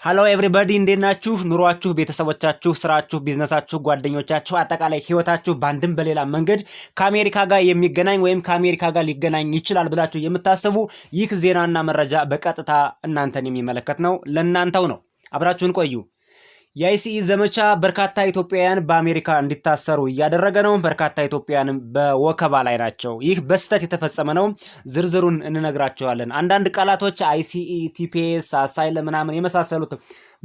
ሃሎ ኤቭሪባዲ እንዴት ናችሁ? ኑሯችሁ፣ ቤተሰቦቻችሁ፣ ስራችሁ፣ ቢዝነሳችሁ፣ ጓደኞቻችሁ አጠቃላይ ህይወታችሁ በአንድም በሌላ መንገድ ከአሜሪካ ጋር የሚገናኝ ወይም ከአሜሪካ ጋር ሊገናኝ ይችላል ብላችሁ የምታስቡ ይህ ዜናና መረጃ በቀጥታ እናንተን የሚመለከት ነው። ለእናንተው ነው። አብራችሁን ቆዩ። የአይሲኢ ዘመቻ በርካታ ኢትዮጵያውያን በአሜሪካ እንዲታሰሩ እያደረገ ነው። በርካታ ኢትዮጵያውያን በወከባ ላይ ናቸው። ይህ በስተት የተፈጸመ ነው። ዝርዝሩን እንነግራቸዋለን። አንዳንድ ቃላቶች አይሲኢ፣ ቲፒኤስ፣ አሳይለም ምናምን የመሳሰሉት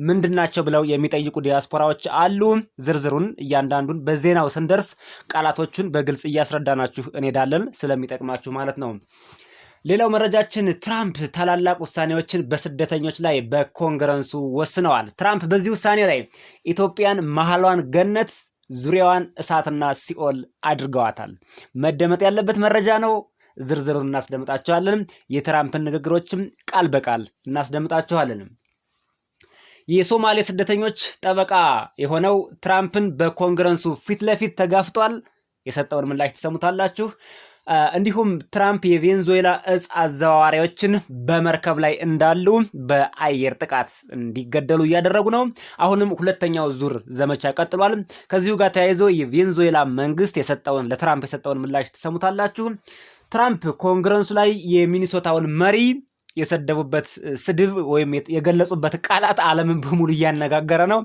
ምንድናቸው ብለው የሚጠይቁ ዲያስፖራዎች አሉ። ዝርዝሩን እያንዳንዱን በዜናው ስንደርስ ቃላቶቹን በግልጽ እያስረዳናችሁ እንሄዳለን፣ ስለሚጠቅማችሁ ማለት ነው። ሌላው መረጃችን ትራምፕ ታላላቅ ውሳኔዎችን በስደተኞች ላይ በኮንግረሱ ወስነዋል። ትራምፕ በዚህ ውሳኔ ላይ ኢትዮጵያን መሃሏን ገነት ዙሪያዋን እሳትና ሲኦል አድርገዋታል። መደመጥ ያለበት መረጃ ነው። ዝርዝሩን እናስደምጣችኋለን። የትራምፕን ንግግሮችም ቃል በቃል እናስደምጣችኋለን። የሶማሌ ስደተኞች ጠበቃ የሆነው ትራምፕን በኮንግረሱ ፊት ለፊት ተጋፍጧል። የሰጠውን ምላሽ ትሰሙታላችሁ። እንዲሁም ትራምፕ የቬንዙዌላ እጽ አዘዋዋሪዎችን በመርከብ ላይ እንዳሉ በአየር ጥቃት እንዲገደሉ እያደረጉ ነው። አሁንም ሁለተኛው ዙር ዘመቻ ቀጥሏል። ከዚሁ ጋር ተያይዞ የቬንዙዌላ መንግስት ለትራምፕ የሰጠውን ምላሽ ትሰሙታላችሁ። ትራምፕ ኮንግረሱ ላይ የሚኒሶታውን መሪ የሰደቡበት ስድብ ወይም የገለጹበት ቃላት ዓለምን በሙሉ እያነጋገረ ነው።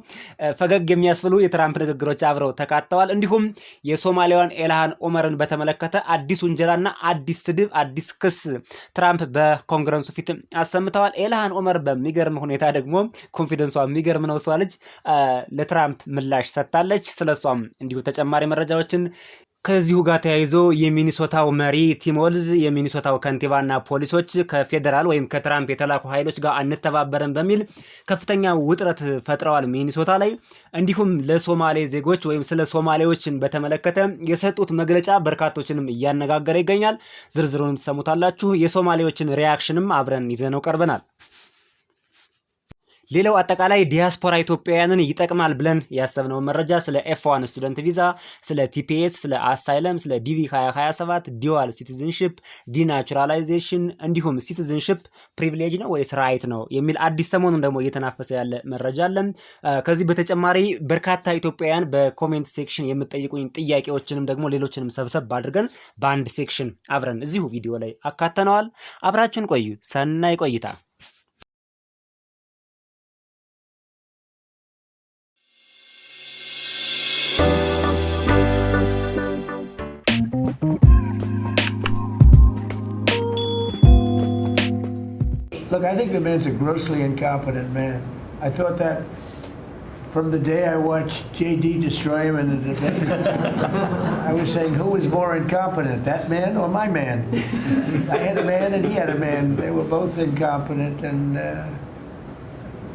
ፈገግ የሚያስብሉ የትራምፕ ንግግሮች አብረው ተካተዋል። እንዲሁም የሶማሊያዋን ኤልሃን ኦመርን በተመለከተ አዲስ ውንጀላና አዲስ ስድብ፣ አዲስ ክስ ትራምፕ በኮንግረሱ ፊት አሰምተዋል። ኤልሃን ኦመር በሚገርም ሁኔታ ደግሞ ኮንፊደንሷ የሚገርም ነው። እሷ ልጅ ለትራምፕ ምላሽ ሰጥታለች። ስለሷም እንዲሁ ተጨማሪ መረጃዎችን ከዚሁ ጋር ተያይዞ የሚኒሶታው መሪ ቲም ዋልዝ የሚኒሶታው ከንቲባና ፖሊሶች ከፌደራል ወይም ከትራምፕ የተላኩ ኃይሎች ጋር አንተባበረን በሚል ከፍተኛ ውጥረት ፈጥረዋል ሚኒሶታ ላይ። እንዲሁም ለሶማሌ ዜጎች ወይም ስለ ሶማሌዎችን በተመለከተ የሰጡት መግለጫ በርካቶችንም እያነጋገረ ይገኛል። ዝርዝሩንም ትሰሙታላችሁ። የሶማሌዎችን ሪያክሽንም አብረን ይዘነው ቀርበናል። ሌላው አጠቃላይ ዲያስፖራ ኢትዮጵያውያንን ይጠቅማል ብለን ያሰብነው መረጃ ስለ F1 ስቱደንት ቪዛ፣ ስለ ቲፒኤስ፣ ስለ አሳይለም፣ ስለ ዲቪ 2027፣ ዲዋል ሲቲዝንሺፕ፣ ዲናቹራላይዜሽን እንዲሁም ሲቲዝንሺፕ ፕሪቪሌጅ ነው ወይስ ራይት ነው የሚል አዲስ ሰሞኑን ደግሞ እየተናፈሰ ያለ መረጃ አለ። ከዚህ በተጨማሪ በርካታ ኢትዮጵያውያን በኮሜንት ሴክሽን የምትጠይቁኝ ጥያቄዎችንም ደግሞ ሌሎችንም ሰብሰብ አድርገን በአንድ ሴክሽን አብረን እዚሁ ቪዲዮ ላይ አካተነዋል። አብራችሁን ቆዩ። ሰናይ ቆይታ። Look, I think the man's a grossly incompetent man. I thought that from the day I watched JD destroy him in the debate. I was saying, who was more incompetent, that man or my man? I had a man and he had a man. They were both incompetent, and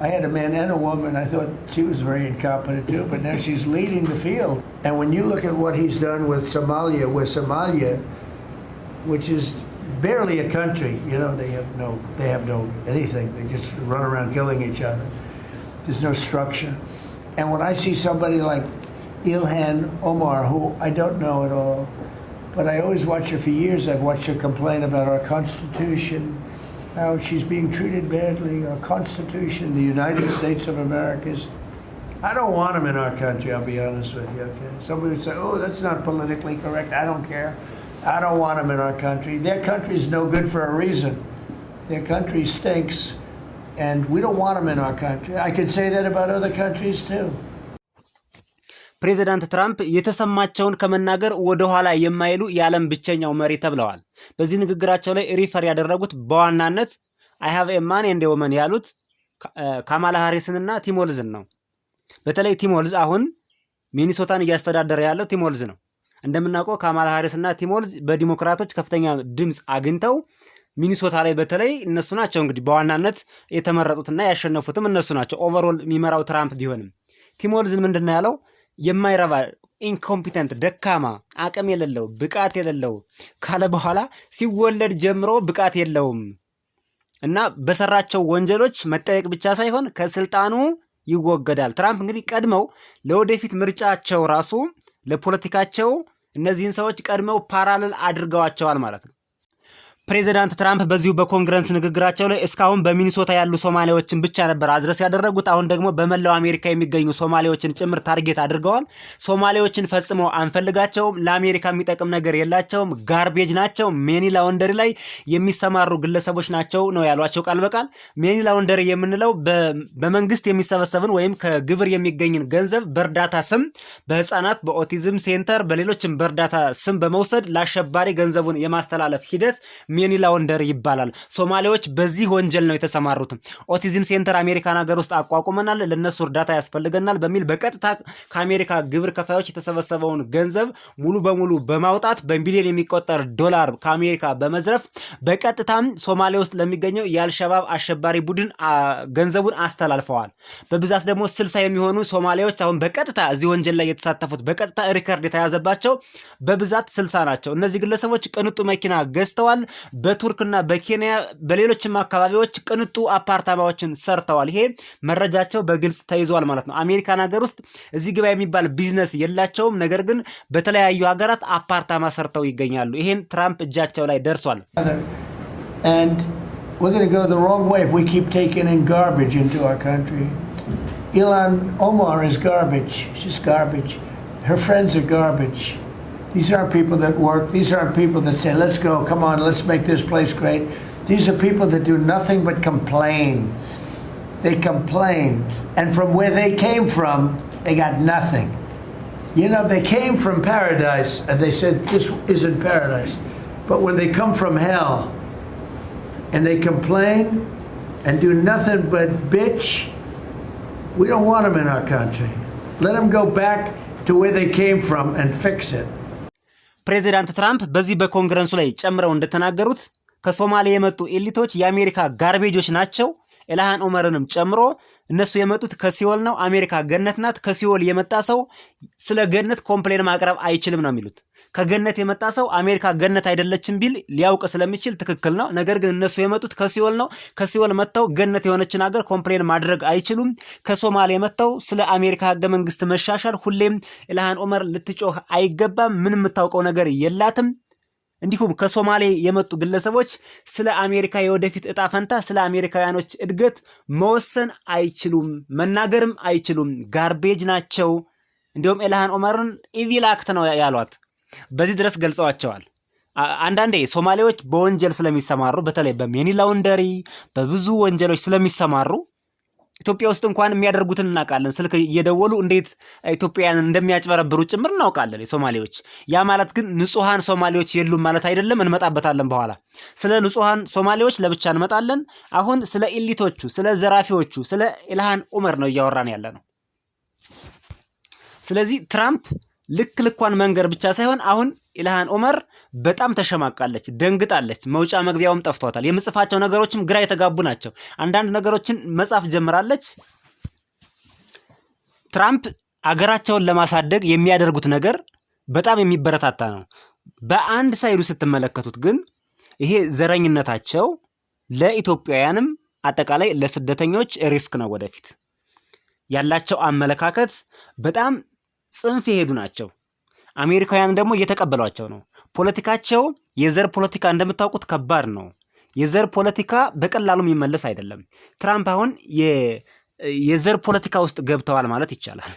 I had a man and a woman. I thought she was very incompetent too, but now she's leading the field. And when you look at what he's done with Somalia, which is barely a country, you know, they have no anything. They just run around killing each other. There's no structure. And when I see somebody like Ilhan Omar, who I don't know at all, but I always watch her for years. I've watched her complain about our Constitution, how she's being treated badly, our Constitution, the United States of America's. I don't want them in our country, I'll be honest with you, okay? Somebody would say, oh, that's not politically correct. I don't care. I don't want them in our country. Their country is no good for a reason. Their country stinks, and we don't want them in our country. I could say that about other countries too. ፕሬዚዳንት ትራምፕ የተሰማቸውን ከመናገር ወደ ኋላ የማይሉ የዓለም ብቸኛው መሪ ተብለዋል። በዚህ ንግግራቸው ላይ ሪፈር ያደረጉት በዋናነት I have a man and a woman ያሉት ካማላ ሃሪስንና ቲም ዋልዝን ነው። በተለይ ቲም ዋልዝ አሁን ሚኒሶታን እያስተዳደረ ያለው ቲም ዋልዝ ነው። እንደምናውቀው ካማላ ሃሪስና ቲም ዋልዝ በዲሞክራቶች ከፍተኛ ድምጽ አግኝተው ሚኒሶታ ላይ በተለይ እነሱ ናቸው እንግዲህ በዋናነት የተመረጡትና ያሸነፉትም እነሱ ናቸው። ኦቨርኦል የሚመራው ትራምፕ ቢሆንም ቲም ዋልዝን ምንድነው ያለው? የማይረባ ኢንኮምፒተንት፣ ደካማ፣ አቅም የሌለው፣ ብቃት የሌለው ካለ በኋላ ሲወለድ ጀምሮ ብቃት የለውም እና በሰራቸው ወንጀሎች መጠየቅ ብቻ ሳይሆን ከስልጣኑ ይወገዳል። ትራምፕ እንግዲህ ቀድመው ለወደፊት ምርጫቸው ራሱ ለፖለቲካቸው እነዚህን ሰዎች ቀድመው ፓራሌል አድርገዋቸዋል ማለት ነው። ፕሬዚዳንት ትራምፕ በዚሁ በኮንግረስ ንግግራቸው ላይ እስካሁን በሚኒሶታ ያሉ ሶማሌዎችን ብቻ ነበር አድረስ ያደረጉት። አሁን ደግሞ በመላው አሜሪካ የሚገኙ ሶማሌዎችን ጭምር ታርጌት አድርገዋል። ሶማሌዎችን ፈጽመው አንፈልጋቸውም፣ ለአሜሪካ የሚጠቅም ነገር የላቸውም፣ ጋርቤጅ ናቸው፣ ሜኒ ላውንደሪ ላይ የሚሰማሩ ግለሰቦች ናቸው ነው ያሏቸው ቃል በቃል። ሜኒ ላውንደሪ የምንለው በመንግስት የሚሰበሰብን ወይም ከግብር የሚገኝን ገንዘብ በእርዳታ ስም በህፃናት በኦቲዝም ሴንተር በሌሎችም በእርዳታ ስም በመውሰድ ለአሸባሪ ገንዘቡን የማስተላለፍ ሂደት ሜኒ ላውንደሪ ይባላል። ሶማሌዎች በዚህ ወንጀል ነው የተሰማሩት። ኦቲዝም ሴንተር አሜሪካን ሀገር ውስጥ አቋቁመናል፣ ለነሱ እርዳታ ያስፈልገናል በሚል በቀጥታ ከአሜሪካ ግብር ከፋዮች የተሰበሰበውን ገንዘብ ሙሉ በሙሉ በማውጣት በሚሊዮን የሚቆጠር ዶላር ከአሜሪካ በመዝረፍ በቀጥታም ሶማሌ ውስጥ ለሚገኘው የአልሸባብ አሸባሪ ቡድን ገንዘቡን አስተላልፈዋል። በብዛት ደግሞ 60 የሚሆኑ ሶማሌዎች አሁን በቀጥታ እዚህ ወንጀል ላይ የተሳተፉት በቀጥታ ሪከርድ የተያዘባቸው በብዛት 60 ናቸው። እነዚህ ግለሰቦች ቅንጡ መኪና ገዝተዋል። በቱርክና በኬንያ በሌሎችም አካባቢዎች ቅንጡ አፓርታማዎችን ሰርተዋል። ይሄ መረጃቸው በግልጽ ተይዟል ማለት ነው። አሜሪካን ሀገር ውስጥ እዚህ ግባ የሚባል ቢዝነስ የላቸውም። ነገር ግን በተለያዩ ሀገራት አፓርታማ ሰርተው ይገኛሉ። ይሄን ትራምፕ እጃቸው ላይ ደርሷል። And we're going to go the wrong way if we keep taking in garbage into our country. Ilhan Omar is garbage. She's garbage. Her friends are garbage. These aren't people that work. These aren't people that say, let's go, come on, let's make this place great. These are people that do nothing but complain. They complain. And from where they came from, they got nothing. You know, they came from paradise, and they said, this isn't paradise. But when they come from hell, and they complain, and do nothing but bitch, we don't want them in our country. Let them go back to where they came from and fix it. ፕሬዚዳንት ትራምፕ በዚህ በኮንግረሱ ላይ ጨምረው እንደተናገሩት ከሶማሌ የመጡ ኤሊቶች የአሜሪካ ጋርቤጆች ናቸው። ኢልሃን ኦመርንም ጨምሮ እነሱ የመጡት ከሲኦል ነው። አሜሪካ ገነት ናት። ከሲኦል የመጣ ሰው ስለ ገነት ኮምፕሌን ማቅረብ አይችልም ነው የሚሉት። ከገነት የመጣ ሰው አሜሪካ ገነት አይደለችም ቢል ሊያውቅ ስለሚችል ትክክል ነው። ነገር ግን እነሱ የመጡት ከሲኦል ነው። ከሲኦል መጥተው ገነት የሆነችን ሀገር ኮምፕሌን ማድረግ አይችሉም። ከሶማሌ መጥተው ስለ አሜሪካ ህገ መንግስት መሻሻል ሁሌም ኢልሃን ኦመር ልትጮህ አይገባም። ምን የምታውቀው ነገር የላትም። እንዲሁም ከሶማሌ የመጡ ግለሰቦች ስለ አሜሪካ የወደፊት እጣ ፈንታ ስለ አሜሪካውያኖች እድገት መወሰን አይችሉም፣ መናገርም አይችሉም። ጋርቤጅ ናቸው። እንዲሁም ኢልሃን ኦመርን ኢቪል አክት ነው ያሏት። በዚህ ድረስ ገልጸዋቸዋል። አንዳንዴ ሶማሌዎች በወንጀል ስለሚሰማሩ በተለይ በሜኒ ላውንደሪ በብዙ ወንጀሎች ስለሚሰማሩ ኢትዮጵያ ውስጥ እንኳን የሚያደርጉትን እናውቃለን። ስልክ እየደወሉ እንዴት ኢትዮጵያውያን እንደሚያጭበረብሩ ጭምር እናውቃለን ሶማሌዎች። ያ ማለት ግን ንጹሃን ሶማሌዎች የሉም ማለት አይደለም። እንመጣበታለን በኋላ። ስለ ንጹሃን ሶማሌዎች ለብቻ እንመጣለን። አሁን ስለ ኢሊቶቹ፣ ስለ ዘራፊዎቹ፣ ስለ ኢልሃን ኦመር ነው እያወራን ያለ ነው። ስለዚህ ትራምፕ ልክ ልኳን መንገር ብቻ ሳይሆን አሁን ኢልሃን ኦመር በጣም ተሸማቃለች፣ ደንግጣለች። መውጫ መግቢያውም ጠፍቷታል። የምጽፋቸው ነገሮችም ግራ የተጋቡ ናቸው። አንዳንድ ነገሮችን መጻፍ ጀምራለች። ትራምፕ አገራቸውን ለማሳደግ የሚያደርጉት ነገር በጣም የሚበረታታ ነው። በአንድ ሳይዱ ስትመለከቱት ግን ይሄ ዘረኝነታቸው ለኢትዮጵያውያንም አጠቃላይ ለስደተኞች ሪስክ ነው። ወደፊት ያላቸው አመለካከት በጣም ጽንፍ የሄዱ ናቸው። አሜሪካውያን ደግሞ እየተቀበሏቸው ነው። ፖለቲካቸው የዘር ፖለቲካ እንደምታውቁት ከባድ ነው። የዘር ፖለቲካ በቀላሉ የሚመለስ አይደለም። ትራምፕ አሁን የዘር ፖለቲካ ውስጥ ገብተዋል ማለት ይቻላል።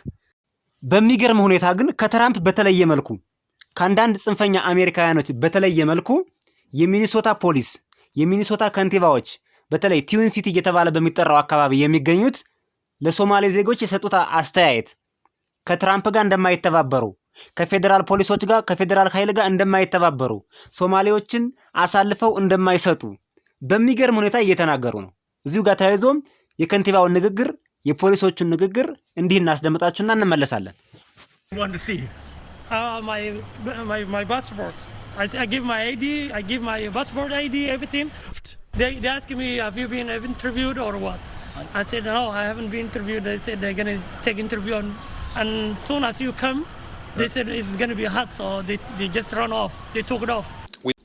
በሚገርም ሁኔታ ግን ከትራምፕ በተለየ መልኩ ከአንዳንድ ጽንፈኛ አሜሪካውያኖች በተለየ መልኩ የሚኒሶታ ፖሊስ፣ የሚኒሶታ ከንቲባዎች በተለይ ቲዊን ሲቲ እየተባለ በሚጠራው አካባቢ የሚገኙት ለሶማሌ ዜጎች የሰጡት አስተያየት ከትራምፕ ጋር እንደማይተባበሩ፣ ከፌደራል ፖሊሶች ጋር ከፌደራል ኃይል ጋር እንደማይተባበሩ፣ ሶማሌዎችን አሳልፈው እንደማይሰጡ በሚገርም ሁኔታ እየተናገሩ ነው። እዚሁ ጋር ተያይዞም የከንቲባውን ንግግር የፖሊሶቹን ንግግር እንዲህ እናስደምጣችሁና እንመለሳለን። my passport. I give my ID, I give my passport ID, everything. They ask me, have you been interviewed or what? I said, no, I haven't been interviewed. They said they're going to take interview and soon as you come, they said it's going to be hot, so they just run off. They took it off.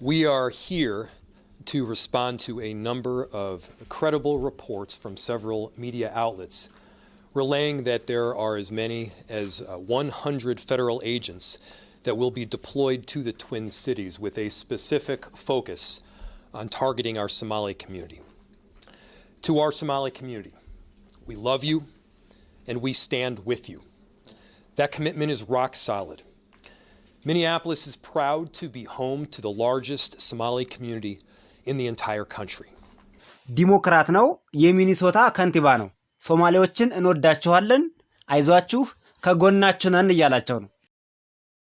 We are here to respond to a number of credible reports from several media outlets relaying that there are as many as 100 federal agents that will be deployed to the Twin Cities with a specific focus on targeting our Somali community. To our Somali community, we love you and we stand with you. That commitment is rock solid. Minneapolis is proud to be home to the largest Somali community in the entire country. ዲሞክራት ነው፣ የሚኒሶታ ከንቲባ ነው። ሶማሌዎችን እንወዳችኋለን፣ አይዟችሁ፣ ከጎናችሁ ነን እያላቸው ነው።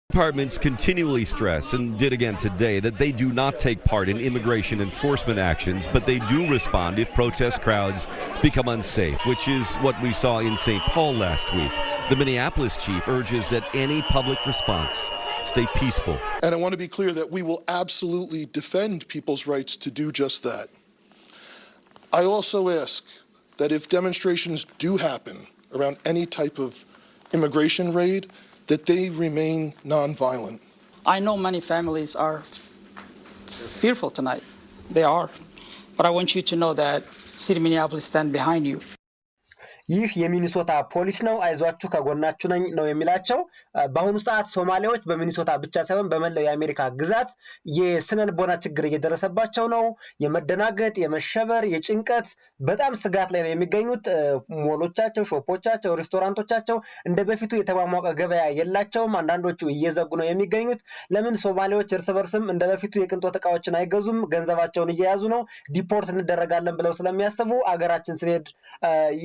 Departments continually stress, and did again today, that they do not take part in immigration enforcement actions, but they do respond if protest crowds become unsafe, which is what we saw in St. Paul last week. The Minneapolis chief urges that any public response stay peaceful. And I want to be clear that we will absolutely defend people's rights to do just that. I also ask that if demonstrations do happen around any type of immigration raid, that they remain nonviolent. I know many families are fearful tonight. They are. But I want you to know that City Minneapolis stand behind you. ይህ የሚኒሶታ ፖሊስ ነው። አይዟችሁ ከጎናችሁ ነኝ ነው የሚላቸው። በአሁኑ ሰዓት ሶማሌዎች በሚኒሶታ ብቻ ሳይሆን በመላው የአሜሪካ ግዛት የስነልቦና ችግር እየደረሰባቸው ነው። የመደናገጥ፣ የመሸበር፣ የጭንቀት በጣም ስጋት ላይ ነው የሚገኙት። ሞሎቻቸው፣ ሾፖቻቸው፣ ሬስቶራንቶቻቸው እንደ በፊቱ የተሟሟቀ ገበያ የላቸውም። አንዳንዶቹ እየዘጉ ነው የሚገኙት። ለምን? ሶማሌዎች እርስ በርስም እንደ በፊቱ የቅንጦት ዕቃዎችን አይገዙም። ገንዘባቸውን እየያዙ ነው። ዲፖርት እንደረጋለን ብለው ስለሚያስቡ አገራችን ስንሄድ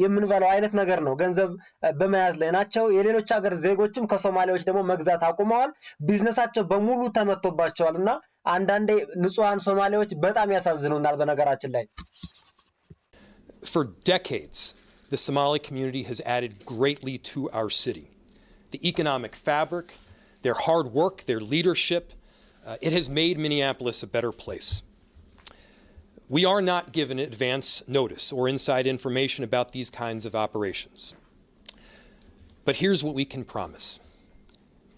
የምንበላው አይነት ነገር ነው። ገንዘብ በመያዝ ላይ ናቸው። የሌሎች ሀገር ዜጎችም ከሶማሌዎች ደግሞ መግዛት አቁመዋል። ቢዝነሳቸው በሙሉ ተመቶባቸዋልና አንዳንዴ ንጹሃን ሶማሌዎች በጣም ያሳዝኑናል በነገራችን ላይ። For decades, the Somali community has added greatly to our city. The economic fabric, their hard work, their leadership, it has made Minneapolis a better place. We are not given advance notice or inside information about these kinds of operations. But here's what we can promise.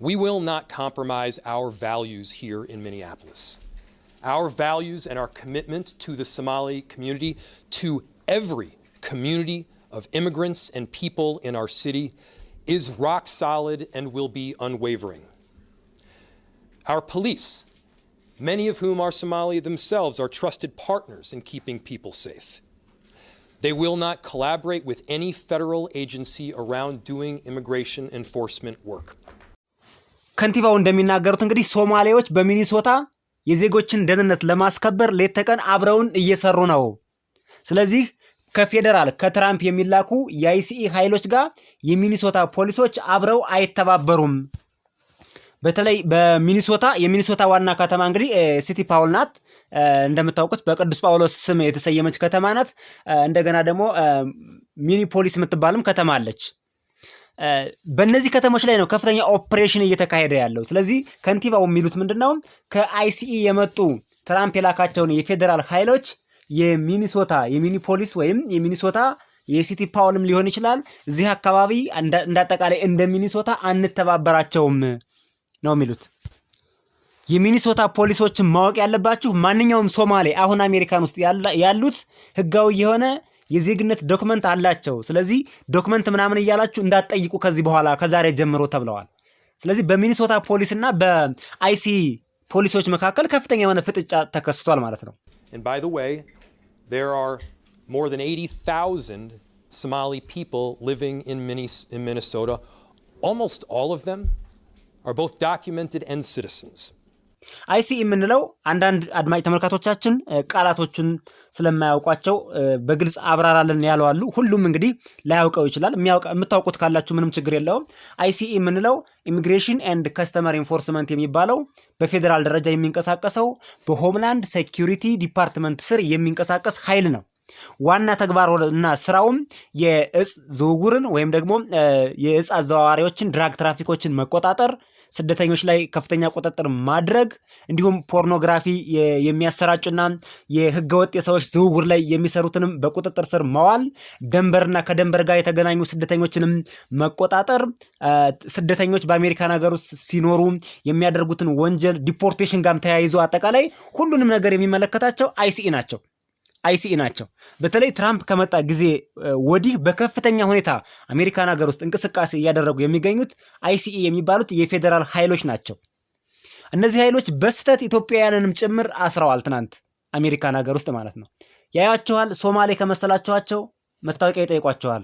We will not compromise our values here in Minneapolis. Our values and our commitment to the Somali community, to every community of immigrants and people in our city, is rock solid and will be unwavering. Our police, many of whom are Somali themselves, are trusted partners in keeping people safe. They will not collaborate with any federal agency around doing immigration enforcement work. ከንቲባው እንደሚናገሩት እንግዲህ ሶማሌዎች በሚኒሶታ የዜጎችን ደህንነት ለማስከበር ሌት ተቀን አብረውን እየሰሩ ነው። ስለዚህ ከፌደራል ከትራምፕ የሚላኩ የአይሲኢ ኃይሎች ጋር የሚኒሶታ ፖሊሶች አብረው አይተባበሩም። በተለይ የሚኒሶታ ዋና ከተማ እንግዲህ ሲቲ ፓውል ናት። እንደምታውቁት በቅዱስ ጳውሎስ ስም የተሰየመች ከተማ ናት። እንደገና ደግሞ ሚኒፖሊስ የምትባልም ከተማ አለች። በእነዚህ ከተሞች ላይ ነው ከፍተኛ ኦፕሬሽን እየተካሄደ ያለው። ስለዚህ ከንቲባው የሚሉት ምንድነው? ከአይሲኢ የመጡ ትራምፕ የላካቸውን የፌደራል ኃይሎች የሚኒፖሊስ ወይም የሚኒሶታ የሲቲ ፓውልም ሊሆን ይችላል እዚህ አካባቢ እንዳጠቃላይ እንደ ሚኒሶታ አንተባበራቸውም ነው የሚሉት። የሚኒሶታ ፖሊሶችን ማወቅ ያለባችሁ ማንኛውም ሶማሌ አሁን አሜሪካን ውስጥ ያሉት ህጋዊ የሆነ የዜግነት ዶክመንት አላቸው። ስለዚህ ዶክመንት ምናምን እያላችሁ እንዳትጠይቁ ከዚህ በኋላ ከዛሬ ጀምሮ ተብለዋል። ስለዚህ በሚኒሶታ ፖሊስና በአይሲ ፖሊሶች መካከል ከፍተኛ የሆነ ፍጥጫ ተከስቷል ማለት ነው። And by the way, there are more than 80,000 Somali people living in Minnesota. Almost all of them are both documented and citizens. አይሲ የምንለው አንዳንድ አድማጭ ተመልካቾቻችን ቃላቶቹን ስለማያውቋቸው በግልጽ አብራራለን ያለው አሉ። ሁሉም እንግዲህ ላያውቀው ይችላል። የምታውቁት ካላችሁ ምንም ችግር የለውም። አይሲ የምንለው ኢሚግሬሽን ኤንድ ከስተመር ኢንፎርስመንት የሚባለው በፌደራል ደረጃ የሚንቀሳቀሰው በሆምላንድ ሴኩሪቲ ዲፓርትመንት ስር የሚንቀሳቀስ ኃይል ነው። ዋና ተግባሩና ስራውም የእጽ ዝውውርን ወይም ደግሞ የእጽ አዘዋዋሪዎችን ድራግ ትራፊኮችን መቆጣጠር፣ ስደተኞች ላይ ከፍተኛ ቁጥጥር ማድረግ እንዲሁም ፖርኖግራፊ የሚያሰራጩና የህገወጥ የሰዎች ዝውውር ላይ የሚሰሩትንም በቁጥጥር ስር ማዋል፣ ደንበርና ከደንበር ጋር የተገናኙ ስደተኞችንም መቆጣጠር፣ ስደተኞች በአሜሪካን ሀገር ውስጥ ሲኖሩ የሚያደርጉትን ወንጀል ዲፖርቴሽን ጋር ተያይዞ አጠቃላይ ሁሉንም ነገር የሚመለከታቸው አይሲኢ ናቸው። በተለይ ትራምፕ ከመጣ ጊዜ ወዲህ በከፍተኛ ሁኔታ አሜሪካን ሀገር ውስጥ እንቅስቃሴ እያደረጉ የሚገኙት አይሲኢ የሚባሉት የፌደራል ኃይሎች ናቸው። እነዚህ ኃይሎች በስተት ኢትዮጵያውያንንም ጭምር አስረዋል። ትናንት አሜሪካን ሀገር ውስጥ ማለት ነው። ያያቸዋል። ሶማሌ ከመሰላቸዋቸው መታወቂያ ይጠይቋቸዋል፣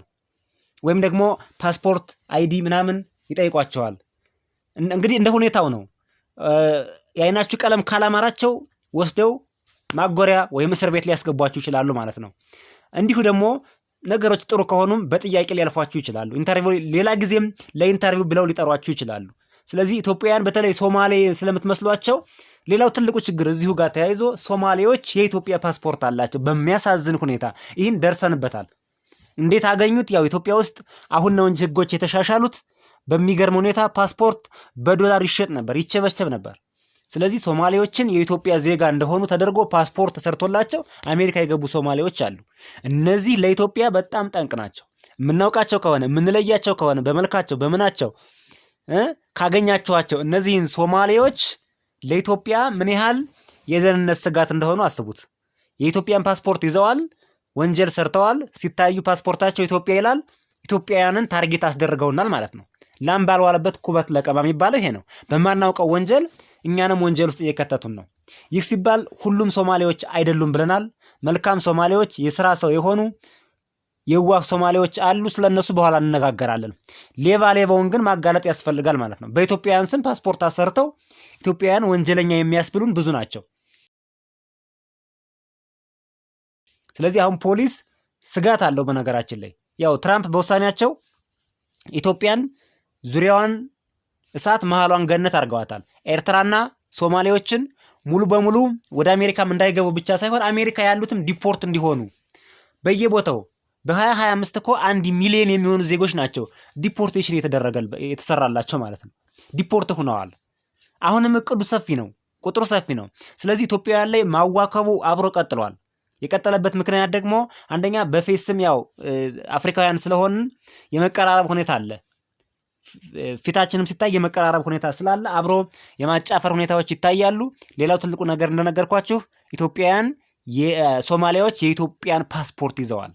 ወይም ደግሞ ፓስፖርት አይዲ ምናምን ይጠይቋቸዋል። እንግዲህ እንደ ሁኔታው ነው። የአይናችሁ ቀለም ካላማራቸው ወስደው ማጎሪያ ወይም እስር ቤት ሊያስገቧችሁ ይችላሉ ማለት ነው። እንዲሁ ደግሞ ነገሮች ጥሩ ከሆኑም በጥያቄ ሊያልፏችሁ ይችላሉ። ኢንተርቪው ሌላ ጊዜም ለኢንተርቪው ብለው ሊጠሯችሁ ይችላሉ። ስለዚህ ኢትዮጵያውያን በተለይ ሶማሌ ስለምትመስሏቸው ሌላው ትልቁ ችግር እዚሁ ጋር ተያይዞ ሶማሌዎች የኢትዮጵያ ፓስፖርት አላቸው በሚያሳዝን ሁኔታ። ይህን ደርሰንበታል። እንዴት አገኙት? ያው ኢትዮጵያ ውስጥ አሁን ነው እንጂ ህጎች የተሻሻሉት። በሚገርም ሁኔታ ፓስፖርት በዶላር ይሸጥ ነበር፣ ይቸበቸብ ነበር። ስለዚህ ሶማሌዎችን የኢትዮጵያ ዜጋ እንደሆኑ ተደርጎ ፓስፖርት ተሰርቶላቸው አሜሪካ የገቡ ሶማሌዎች አሉ። እነዚህ ለኢትዮጵያ በጣም ጠንቅ ናቸው። የምናውቃቸው ከሆነ የምንለያቸው ከሆነ በመልካቸው በምናቸው ካገኛቸዋቸው እነዚህን ሶማሌዎች ለኢትዮጵያ ምን ያህል የደህንነት ስጋት እንደሆኑ አስቡት። የኢትዮጵያን ፓስፖርት ይዘዋል፣ ወንጀል ሰርተዋል። ሲታዩ ፓስፖርታቸው ኢትዮጵያ ይላል። ኢትዮጵያውያንን ታርጌት አስደርገውናል ማለት ነው። ላም ባልዋለበት ኩበት ለቀማ የሚባለው ይሄ ነው። በማናውቀው ወንጀል እኛንም ወንጀል ውስጥ እየከተቱን ነው። ይህ ሲባል ሁሉም ሶማሌዎች አይደሉም ብለናል። መልካም ሶማሌዎች፣ የስራ ሰው የሆኑ የዋህ ሶማሌዎች አሉ። ስለነሱ በኋላ እንነጋገራለን። ሌባውን ግን ማጋለጥ ያስፈልጋል ማለት ነው። በኢትዮጵያውያን ስም ፓስፖርት አሰርተው ኢትዮጵያውያን ወንጀለኛ የሚያስብሉን ብዙ ናቸው። ስለዚህ አሁን ፖሊስ ስጋት አለው። በነገራችን ላይ ያው ትራምፕ በውሳኔያቸው ኢትዮጵያን ዙሪያዋን እሳት መሃሏን ገነት አድርገዋታል። ኤርትራና ሶማሌዎችን ሙሉ በሙሉ ወደ አሜሪካም እንዳይገቡ ብቻ ሳይሆን አሜሪካ ያሉትም ዲፖርት እንዲሆኑ በየቦታው በ2025 እኮ 1 ሚሊዮን የሚሆኑ ዜጎች ናቸው ዲፖርቴሽን የተሰራላቸው ማለት ነው። ዲፖርት ሆነዋል። አሁንም እቅዱ ሰፊ ነው፣ ቁጥሩ ሰፊ ነው። ስለዚህ ኢትዮጵያውያን ላይ ማዋከቡ አብሮ ቀጥሏል። የቀጠለበት ምክንያት ደግሞ አንደኛ በፌስም ያው አፍሪካውያን ስለሆንን የመቀራረብ ሁኔታ አለ። ፊታችንም ሲታይ የመቀራረብ ሁኔታ ስላለ አብሮ የማጫፈር ሁኔታዎች ይታያሉ። ሌላው ትልቁ ነገር እንደነገርኳችሁ ኢትዮጵያውያን የሶማሊያዎች የኢትዮጵያን ፓስፖርት ይዘዋል።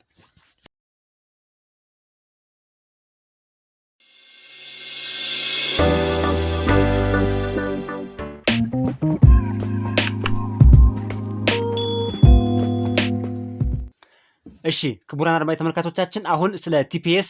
እሺ ክቡራን አድማጭ ተመልካቾቻችን አሁን ስለ ቲፒኤስ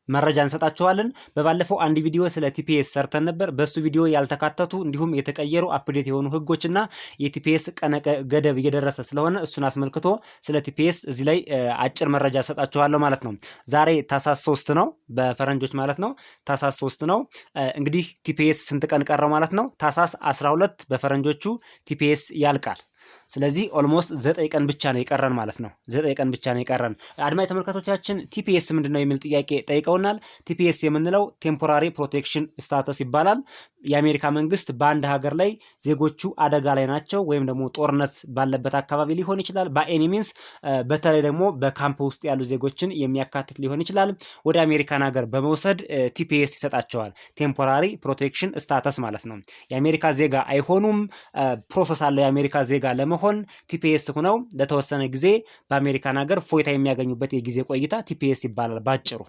መረጃ እንሰጣችኋለን። በባለፈው አንድ ቪዲዮ ስለ ቲፒኤስ ሰርተን ነበር። በሱ ቪዲዮ ያልተካተቱ እንዲሁም የተቀየሩ አፕዴት የሆኑ ህጎችና የቲፒኤስ ቀነ ገደብ እየደረሰ ስለሆነ እሱን አስመልክቶ ስለ ቲፒኤስ እዚህ ላይ አጭር መረጃ ሰጣችኋለሁ ማለት ነው። ዛሬ ታህሳስ 3 ነው በፈረንጆች ማለት ነው። ታህሳስ 3 ነው። እንግዲህ ቲፒኤስ ስንት ቀን ቀረው ማለት ነው? ታህሳስ 12 በፈረንጆቹ ቲፒኤስ ያልቃል። ስለዚህ ኦልሞስት 9 ቀን ብቻ ነው የቀረን ማለት ነው። 9 ቀን ብቻ ነው የቀረን። አድማጭ ተመልካቾቻችን ቲፒኤስ ምንድነው የሚል ጥያቄ ጠይቀውናል። ቲፒኤስ የምንለው ቴምፖራሪ ፕሮቴክሽን ስታተስ ይባላል። የአሜሪካ መንግስት በአንድ ሀገር ላይ ዜጎቹ አደጋ ላይ ናቸው ወይም ደግሞ ጦርነት ባለበት አካባቢ ሊሆን ይችላል፣ በኤኒ ሚንስ በተለይ ደግሞ በካምፕ ውስጥ ያሉ ዜጎችን የሚያካትት ሊሆን ይችላል። ወደ አሜሪካን ሀገር በመውሰድ ቲፒኤስ ይሰጣቸዋል። ቴምፖራሪ ፕሮቴክሽን ስታተስ ማለት ነው። የአሜሪካ ዜጋ አይሆኑም። ፕሮሰስ አለው የአሜሪካ ዜጋ ለመሆን ቲፒኤስ ሆነው ለተወሰነ ጊዜ በአሜሪካን ሀገር ፎይታ የሚያገኙበት የጊዜ ቆይታ ቲፒኤስ ይባላል ባጭሩ።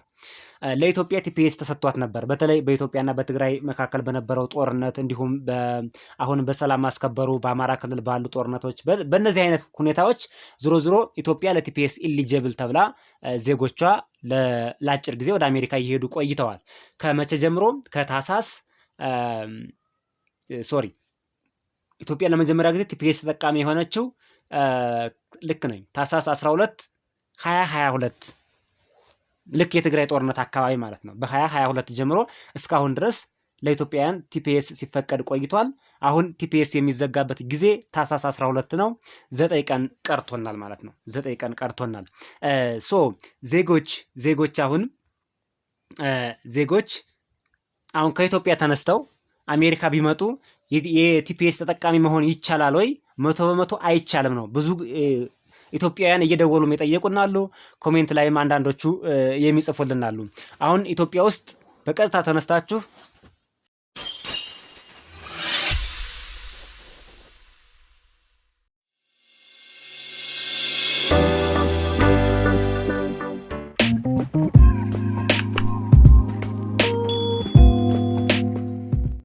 ለኢትዮጵያ ቲፒኤስ ተሰጥቷት ነበር። በተለይ በኢትዮጵያና በትግራይ መካከል በነበረው ጦርነት እንዲሁም አሁን በሰላም ማስከበሩ በአማራ ክልል ባሉ ጦርነቶች በእነዚህ አይነት ሁኔታዎች ዞሮ ኢትዮጵያ ለቲፒኤስ ኢሊጂብል ተብላ ዜጎቿ ለአጭር ጊዜ ወደ አሜሪካ እየሄዱ ቆይተዋል። ከመቼ ጀምሮ? ከታህሳስ ኢትዮጵያ ለመጀመሪያ ጊዜ ቲፒኤስ ተጠቃሚ የሆነችው ልክ ነኝ ታህሳስ 12 2022 ልክ የትግራይ ጦርነት አካባቢ ማለት ነው። በ2022 ጀምሮ እስካሁን ድረስ ለኢትዮጵያውያን ቲፒኤስ ሲፈቀድ ቆይቷል። አሁን ቲፒኤስ የሚዘጋበት ጊዜ ታህሳስ 12 ነው። 9 ቀን ቀርቶናል ማለት ነው። 9 ቀን ቀርቶናል። ዜጎች አሁን ከኢትዮጵያ ተነስተው አሜሪካ ቢመጡ የቲፒኤስ ተጠቃሚ መሆን ይቻላል ወይ? 100% አይቻልም ነው። ብዙ ኢትዮጵያውያን እየደወሉም የጠየቁናሉ። ኮሜንት ላይም አንዳንዶቹ የሚጽፉልናሉ። አሁን ኢትዮጵያ ውስጥ በቀጥታ ተነስታችሁ